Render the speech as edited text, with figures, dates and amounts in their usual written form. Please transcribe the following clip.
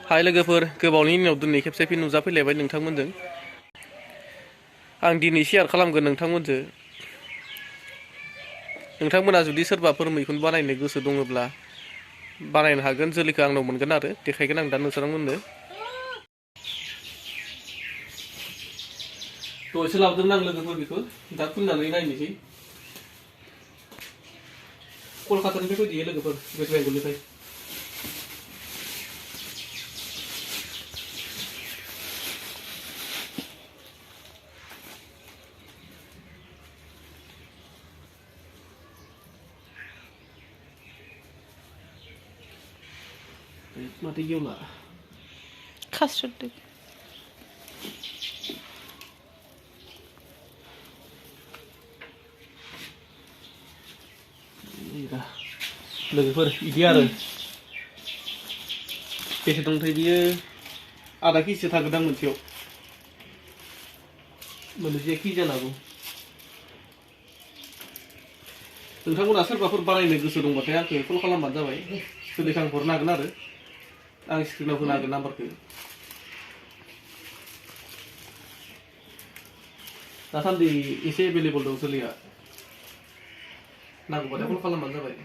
हाय लोगोफोर गोबावनि उनाव दिनै खेबसे फिन नुजाफैलायबाय नोंथांमोनजों आं दिनै शेयार खालामगोन नोंथांमोनजों नोंथांमोना जुदि सोरबाफोर मैखुन बानायनो गोसो दङब्ला बानायनो हागोन जोलैखौ आंनाव मोनगोन आरो देखायगोन आं दा नोंसोरमोननो दहायसो लाबोदोंमोन आं लोगोफोर बेखौ दा खुलिनानै नायनोसै कलकातानिफ्राय फैदों लोगोफोर वेस्ट बेंगलनिफ्राय माथो गेवला खास्रदों लोगोफोर इदि आरो बेसे दंथाय बियो आधा केजिसो थागोनदां मोनसेयाव मोननैसो केजि जानो हागौ नोंथांमोना सोरबाफोर बानायनो गोसो दंबाथाय आंखौ कल खालामबानो जाबाय जोलैखौ आं हरनो हागोन आरो आं स्क्रिनाव होनो हागोन नाम्बारखौ दासान्दि एसे एभेलेबल दं जोलैया नांगौबाथाय कल खालामबानो जाबाय